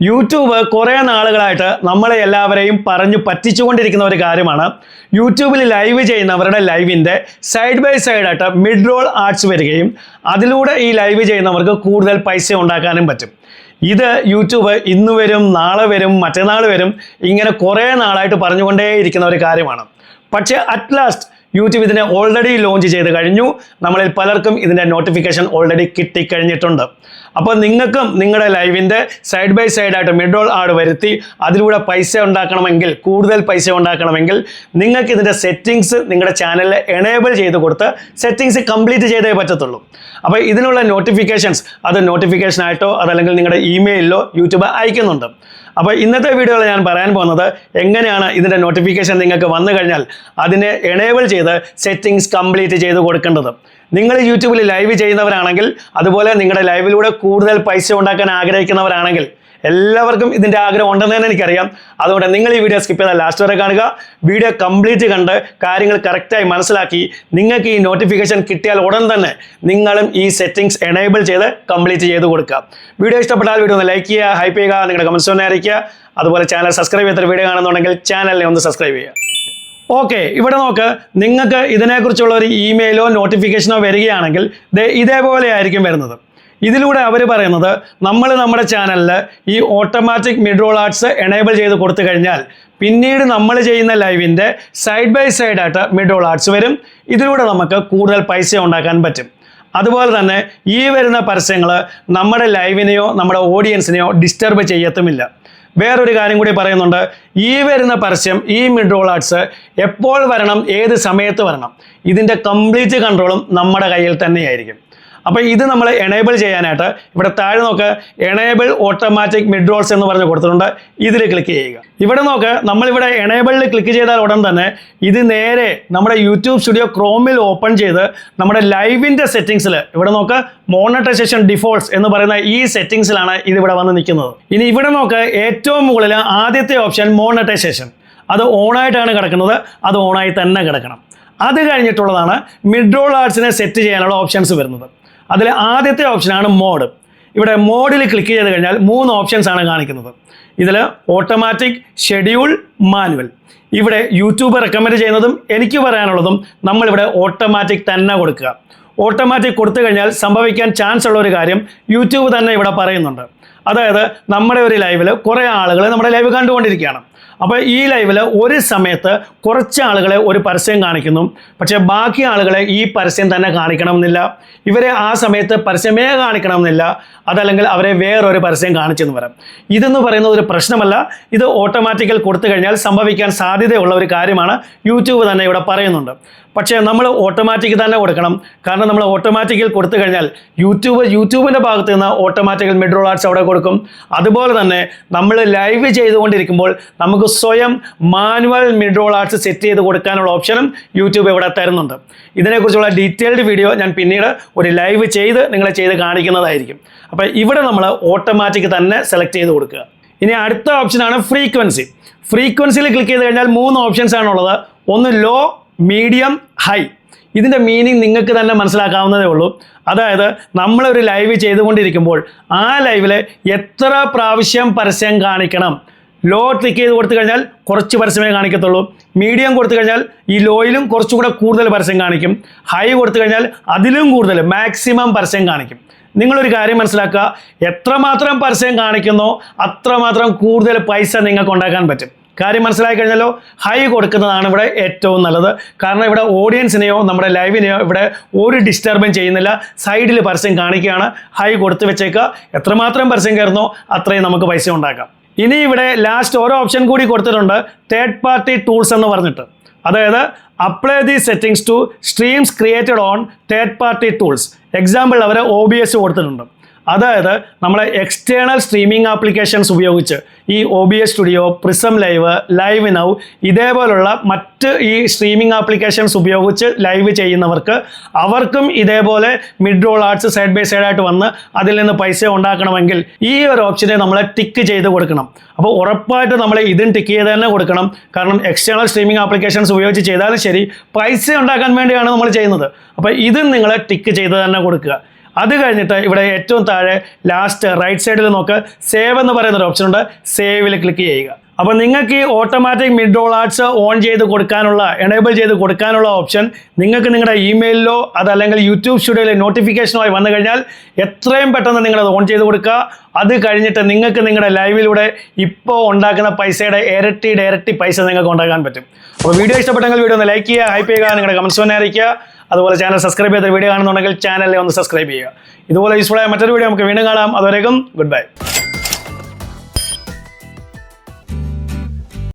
YouTube കുറേ നാളുകളായിട്ട് നമ്മളെ എല്ലാവരെയും പറഞ്ഞു പറ്റിച്ചുകൊണ്ടിരിക്കുന്ന ഒരു കാര്യമാണ്. യൂട്യൂബിൽ ലൈവ് ചെയ്യുന്നവരുടെ ലൈവിൻ്റെ സൈഡ് ബൈ സൈഡായിട്ട് മിഡ് റോൾ ആഡ്സ് വരികയും അതിലൂടെ ഈ ലൈവ് ചെയ്യുന്നവർക്ക് കൂടുതൽ പൈസ ഉണ്ടാക്കാനും പറ്റും. ഇത് യൂട്യൂബ് ഇന്ന് വരും, നാളെ വരും, മറ്റന്നാൾ വരും, ഇങ്ങനെ കുറേ നാളായിട്ട് പറഞ്ഞുകൊണ്ടേയിരിക്കുന്ന ഒരു കാര്യമാണ്. പക്ഷേ അറ്റ് ലാസ്റ്റ് യൂട്യൂബ് ഇതിനെ ഓൾറെഡി ലോഞ്ച് ചെയ്ത് കഴിഞ്ഞു. നമ്മളിൽ പലർക്കും ഇതിൻ്റെ നോട്ടിഫിക്കേഷൻ ഓൾറെഡി കിട്ടിക്കഴിഞ്ഞിട്ടുണ്ട്. അപ്പോൾ നിങ്ങൾക്കും നിങ്ങളുടെ ലൈവിൻ്റെ സൈഡ് ബൈ സൈഡായിട്ട് മിഡ് റോൾ ആഡ് വരുത്തി അതിലൂടെ പൈസ ഉണ്ടാക്കണമെങ്കിൽ, കൂടുതൽ പൈസ ഉണ്ടാക്കണമെങ്കിൽ നിങ്ങൾക്ക് ഇതിൻ്റെ സെറ്റിങ്സ് നിങ്ങളുടെ ചാനലിൽ എനേബിൾ ചെയ്ത് കൊടുത്ത് സെറ്റിങ്സ് കംപ്ലീറ്റ് ചെയ്തേ പറ്റത്തുള്ളൂ. അപ്പോൾ ഇതിനുള്ള നോട്ടിഫിക്കേഷൻസ് അത് നോട്ടിഫിക്കേഷനായിട്ടോ അതല്ലെങ്കിൽ നിങ്ങളുടെ ഇമെയിലിലോ യൂട്യൂബ് അയക്കുന്നുണ്ട്. അപ്പോൾ ഇന്നത്തെ വീഡിയോയിൽ ഞാൻ പറയാൻ പോകുന്നത് എങ്ങനെയാണ് ഇതിൻ്റെ നോട്ടിഫിക്കേഷൻ നിങ്ങൾക്ക് വന്നു കഴിഞ്ഞാൽ അതിനെ എനേബിൾ ചെയ്ത് സെറ്റിങ്സ് കംപ്ലീറ്റ് ചെയ്ത് കൊടുക്കേണ്ടത്. നിങ്ങൾ യൂട്യൂബിൽ ലൈവ് ചെയ്യുന്നവരാണെങ്കിൽ, അതുപോലെ നിങ്ങളുടെ ലൈവിലൂടെ കൂടുതൽ പൈസ ഉണ്ടാക്കാൻ ആഗ്രഹിക്കുന്നവരാണെങ്കിൽ, എല്ലാവർക്കും ഇതിൻ്റെ ആഗ്രഹം ഉണ്ടെന്ന് തന്നെ എനിക്കറിയാം. അതുകൊണ്ട് നിങ്ങൾ ഈ വീഡിയോ സ്കിപ്പ് ചെയ്താൽ ലാസ്റ്റ് വരെ കാണുക. വീഡിയോ കംപ്ലീറ്റ് കണ്ട് കാര്യങ്ങൾ കറക്റ്റായി മനസ്സിലാക്കി നിങ്ങൾക്ക് ഈ നോട്ടിഫിക്കേഷൻ കിട്ടിയാൽ ഉടൻ തന്നെ നിങ്ങളും ഈ സെറ്റിങ്സ് എനേബിൾ ചെയ്ത് കംപ്ലീറ്റ് ചെയ്ത് കൊടുക്കുക. വീഡിയോ ഇഷ്ടപ്പെട്ടാൽ വീഡിയോ ഒന്ന് ലൈക്ക് ചെയ്യുക, ഹൈപ്പ് ചെയ്യുക, നിങ്ങളുടെ കമൻസ് ഒന്ന് അറിയിക്കുക. അതുപോലെ ചാനൽ സബ്സ്ക്രൈബ് ചെയ്തൊരു വീഡിയോ കാണുന്നുണ്ടെങ്കിൽ ചാനലിനെ ഒന്ന് സബ്സ്ക്രൈബ് ചെയ്യുക. ഓക്കെ, ഇവിടെ നോക്ക്, നിങ്ങൾക്ക് ഇതിനെക്കുറിച്ചുള്ള ഒരു ഇമെയിലോ നോട്ടിഫിക്കേഷനോ വരികയാണെങ്കിൽ ഇതേപോലെ ആയിരിക്കും വരുന്നത്. ഇതിലൂടെ അവർ പറയുന്നത് നമ്മൾ നമ്മുടെ ചാനലിൽ ഈ automatic mid roll ads enable ചെയ്ത് കൊടുത്തു കഴിഞ്ഞാൽ പിന്നീട് നമ്മൾ ചെയ്യുന്ന ലൈവിൻ്റെ സൈഡ് ബൈ സൈഡായിട്ട് മിഡ് റോൾ ആഡ്സ് വരും. ഇതിലൂടെ നമുക്ക് കൂടുതൽ പൈസ ഉണ്ടാക്കാൻ പറ്റും. അതുപോലെ തന്നെ ഈ വരുന്ന പരസ്യങ്ങൾ നമ്മുടെ ലൈവിനെയോ നമ്മുടെ ഓഡിയൻസിനെയോ ഡിസ്റ്റർബ് ചെയ്യത്തുമില്ല. വേറൊരു കാര്യം കൂടി പറയുന്നുണ്ട്, ഈ വരുന്ന പരസ്യം, ഈ മിഡ് റോൾ ആഡ്സ് എപ്പോൾ വരണം, ഏത് സമയത്ത് വരണം, ഇതിൻ്റെ കംപ്ലീറ്റ് കൺട്രോളും നമ്മുടെ കയ്യിൽ തന്നെയായിരിക്കും. അപ്പോൾ ഇത് നമ്മൾ എനേബിൾ ചെയ്യാനായിട്ട് ഇവിടെ താഴെ നോക്ക്, എനേബിൾ ഓട്ടോമാറ്റിക് മിഡ് റോൾസ് എന്ന് പറഞ്ഞ് കൊടുത്തിട്ടുണ്ട്. ഇതിൽ ക്ലിക്ക് ചെയ്യുക. ഇവിടെ നോക്ക്, നമ്മളിവിടെ എനേബിളിൽ ക്ലിക്ക് ചെയ്താൽ ഉടൻ തന്നെ ഇത് നേരെ നമ്മുടെ യൂട്യൂബ് സ്റ്റുഡിയോ ക്രോമിൽ ഓപ്പൺ ചെയ്ത് നമ്മുടെ ലൈവിൻ്റെ സെറ്റിങ്സിൽ ഇവിടെ നോക്ക്, മോണറ്റൈസേഷൻ ഡിഫോൾട്ട്സ് എന്ന് പറയുന്ന ഈ സെറ്റിങ്സിലാണ് ഇതിവിടെ വന്ന് നിൽക്കുന്നത്. ഇനി ഇവിടെ നോക്ക്, ഏറ്റവും മുകളിൽ ആദ്യത്തെ ഓപ്ഷൻ മോണറ്റൈസേഷൻ, അത് ഓണായിട്ടാണ് കിടക്കുന്നത്. അത് ഓണായി തന്നെ കിടക്കണം. അത് കഴിഞ്ഞിട്ടുള്ളതാണ് മിഡ് റോൾ ആഡ്സിനെ സെറ്റ് ചെയ്യാനുള്ള ഓപ്ഷൻസ് വരുന്നത്. അതിൽ ആദ്യത്തെ ഓപ്ഷനാണ് മോഡ്. ഇവിടെ മോഡിൽ ക്ലിക്ക് ചെയ്ത് കഴിഞ്ഞാൽ 3 ഓപ്ഷൻസ് ആണ് കാണിക്കുന്നത്. ഇതിൽ ഓട്ടോമാറ്റിക്, ഷെഡ്യൂൾ, മാനുവൽ. ഇവിടെ യൂട്യൂബ് റെക്കമെൻഡ് ചെയ്യുന്നതും എനിക്ക് പറയാനുള്ളതും നമ്മളിവിടെ ഓട്ടോമാറ്റിക് തന്നെ കൊടുക്കുക. ഓട്ടോമാറ്റിക് കൊടുത്തു കഴിഞ്ഞാൽ സംഭവിക്കാൻ ചാൻസ് ഉള്ള ഒരു കാര്യം യൂട്യൂബ് തന്നെ ഇവിടെ പറയുന്നുണ്ട്. അതായത് നമ്മുടെ ഒരു ലൈവിൽ കുറേ ആളുകൾ നമ്മുടെ ലൈവ് കണ്ടുകൊണ്ടിരിക്കുകയാണ്. അപ്പോൾ ഈ ലൈവിൽ ഒരു സമയത്ത് കുറച്ച് ആളുകളെ ഒരു പരസ്യം കാണിക്കുന്നു, പക്ഷേ ബാക്കി ആളുകളെ ഈ പരസ്യം തന്നെ കാണിക്കണമെന്നില്ല. ഇവരെ ആ സമയത്ത് പരസ്യമേ കാണിക്കണമെന്നില്ല. അതല്ലെങ്കിൽ അവരെ വേറൊരു പരസ്യം കാണിച്ചെന്ന് വരാം. ഇതെന്ന് പറയുന്നത് ഒരു പ്രശ്നമല്ല. ഇത് ഓട്ടോമാറ്റിക്കൽ കൊടുത്തു കഴിഞ്ഞാൽ സംഭവിക്കാൻ സാധ്യതയുള്ള ഒരു കാര്യമാണ്. യൂട്യൂബ് തന്നെ ഇവിടെ പറയുന്നുണ്ട്. പക്ഷേ നമ്മൾ ഓട്ടോമാറ്റിക് തന്നെ കൊടുക്കണം. കാരണം നമ്മൾ ഓട്ടോമാറ്റിക്കൽ കൊടുത്തു കഴിഞ്ഞാൽ യൂട്യൂബിൻ്റെ ഭാഗത്ത് നിന്ന് ഓട്ടോമാറ്റിക്കൽ മിഡ് റോൾ ആഡ്സ് അവിടെ കൊടുക്കും. അതുപോലെ തന്നെ നമ്മൾ ലൈവ് ചെയ്തുകൊണ്ടിരിക്കുമ്പോൾ നമുക്ക് സ്വയം manual mid roll ads set ചെയ്ത് കൊടുക്കാനുള്ള ഓപ്ഷനും യൂട്യൂബ് ഇവിടെ തരുന്നുണ്ട്. ഇതിനെക്കുറിച്ചുള്ള ഡീറ്റെയിൽഡ് വീഡിയോ ഞാൻ പിന്നീട് ഒരു ലൈവ് ചെയ്ത് നിങ്ങളെ ചെയ്ത് കാണിക്കുന്നതായിരിക്കും. അപ്പോൾ ഇവിടെ നമ്മൾ ഓട്ടോമാറ്റിക് തന്നെ സെലക്ട് ചെയ്ത് കൊടുക്കുക. ഇനി അടുത്ത ഓപ്ഷനാണ് ഫ്രീക്വൻസി. ഫ്രീക്വൻസിയിൽ ക്ലിക്ക് ചെയ്ത് കഴിഞ്ഞാൽ 3 ഓപ്ഷൻസ് ആണുള്ളത്. ഒന്ന് ലോ, മീഡിയം, ഹൈ. ഇതിൻ്റെ മീനിങ് നിങ്ങൾക്ക് തന്നെ മനസ്സിലാക്കാവുന്നതേ ഉള്ളൂ. അതായത് നമ്മളൊരു ലൈവ് ചെയ്തുകൊണ്ടിരിക്കുമ്പോൾ ആ ലൈവിൽ എത്ര പ്രാവശ്യം പരസ്യം കാണിക്കണം. ലോ ക്ലിക്ക് ചെയ്ത് കൊടുത്തു കഴിഞ്ഞാൽ കുറച്ച് പരസ്യമേ കാണിക്കത്തുള്ളൂ. മീഡിയം കൊടുത്തു കഴിഞ്ഞാൽ ഈ ലോയിലും കുറച്ചുകൂടെ കൂടുതൽ പരസ്യം കാണിക്കും. ഹൈ കൊടുത്തു കഴിഞ്ഞാൽ അതിലും കൂടുതൽ, മാക്സിമം പരസ്യം കാണിക്കും. നിങ്ങളൊരു കാര്യം മനസ്സിലാക്കുക, എത്രമാത്രം പരസ്യം കാണിക്കുന്നോ അത്രമാത്രം കൂടുതൽ പൈസ നിങ്ങൾക്ക് ഉണ്ടാക്കാൻ പറ്റും. കാര്യം മനസ്സിലാക്കി കഴിഞ്ഞാലോ. ഹൈ കൊടുക്കുന്നതാണ് ഇവിടെ ഏറ്റവും നല്ലത്. കാരണം ഇവിടെ ഓഡിയൻസിനെയോ നമ്മുടെ ലൈവിനെയോ ഇവിടെ ഒരു ഡിസ്റ്റർബും ചെയ്യുന്നില്ല. സൈഡിൽ പരസ്യം കാണിക്കുകയാണ്. ഹൈ കൊടുത്ത് വെച്ചേക്കുക. എത്രമാത്രം പരസ്യം കയറുന്നോ അത്രയും നമുക്ക് പൈസ ഉണ്ടാക്കാം. ഇനി ഇവിടെ ലാസ്റ്റ് ഓരോ ഓപ്ഷൻ കൂടി കൊടുത്തിട്ടുണ്ട്, തേർഡ് പാർട്ടി ടൂൾസ് എന്ന് പറഞ്ഞിട്ട്. അതായത് apply the settings to streams created on third party tools. Example അവർ OBS കൊടുത്തിട്ടുണ്ട്. അതായത് നമ്മളെ എക്സ്റ്റേണൽ സ്ട്രീമിംഗ് ആപ്ലിക്കേഷൻസ് ഉപയോഗിച്ച് ഈ OBS studio, prism live, live now ഇതേപോലുള്ള മറ്റ് ഈ സ്ട്രീമിംഗ് ആപ്ലിക്കേഷൻസ് ഉപയോഗിച്ച് ലൈവ് ചെയ്യുന്നവർക്ക് അവർക്കും ഇതേപോലെ mid roll ads side by സൈഡായിട്ട് വന്ന് അതിൽ നിന്ന് പൈസ ഉണ്ടാക്കണമെങ്കിൽ ഈ ഒരു ഓപ്ഷനെ നമ്മൾ ടിക്ക് ചെയ്ത് കൊടുക്കണം. അപ്പോൾ ഉറപ്പായിട്ട് നമ്മൾ ഇതും ടിക്ക് ചെയ്ത് തന്നെ കൊടുക്കണം. കാരണം എക്സ്റ്റേണൽ സ്ട്രീമിംഗ് ആപ്ലിക്കേഷൻസ് ഉപയോഗിച്ച് ചെയ്താലും ശരി പൈസ ഉണ്ടാക്കാൻ വേണ്ടിയാണ് നമ്മൾ ചെയ്യുന്നത്. അപ്പോൾ ഇതും നിങ്ങൾ ടിക്ക് ചെയ്ത് തന്നെ കൊടുക്കുക. അത് കഴിഞ്ഞിട്ട് ഇവിടെ ഏറ്റവും താഴെ ലാസ്റ്റ് റൈറ്റ് സൈഡിൽ നോക്ക് സേവ് എന്ന് പറയുന്ന ഒരു ഓപ്ഷൻ ഉണ്ട്. സേവിൽ ക്ലിക്ക് ചെയ്യുക. അപ്പോൾ നിങ്ങൾക്ക് ഈ ഓട്ടോമാറ്റിക് മിഡ്-റോൾ ആഡ്സ് ഓൺ ചെയ്ത് കൊടുക്കാനുള്ള എനേബിൾ ചെയ്ത് കൊടുക്കാനുള്ള ഓപ്ഷൻ നിങ്ങൾക്ക് നിങ്ങളുടെ ഇമെയിലിലോ അതല്ലെങ്കിൽ യൂട്യൂബ് സ്റ്റുഡിയോയിലെ നോട്ടിഫിക്കേഷനുമായി വന്നു കഴിഞ്ഞാൽ എത്രയും പെട്ടെന്ന് നിങ്ങളത് ഓൺ ചെയ്ത് കൊടുക്കുക. അത് കഴിഞ്ഞിട്ട് നിങ്ങൾക്ക് നിങ്ങളുടെ ലൈവിലൂടെ ഇപ്പോൾ ഉണ്ടാക്കുന്ന പൈസയുടെ ഇരട്ടി പൈസ നിങ്ങൾക്ക് ഉണ്ടാക്കാൻ പറ്റും. അപ്പോൾ വീഡിയോ ഇഷ്ടപ്പെട്ടെങ്കിൽ വീഡിയോ ഒന്ന് ലൈക്ക് ചെയ്യുക, ഹൈപ്പ് ചെയ്യുക, നിങ്ങളുടെ കമൻസ് തന്നെ അറിയിക്കുക. അതുപോലെ ചാനൽ സബ്സ്ക്രൈബ് ചെയ്ത വീഡിയോ കാണുന്നുണ്ടെങ്കിൽ ചാനലിൽ ഒന്ന് സബ്സ്ക്രൈബ് ചെയ്യുക. ഇതുപോലെ യൂസ്ഫുൾ ആയ മറ്റൊരു വീഡിയോ നമുക്ക് വീണ്ടും കാണാം. അതുവരേക്കും ഗുഡ് ബൈ.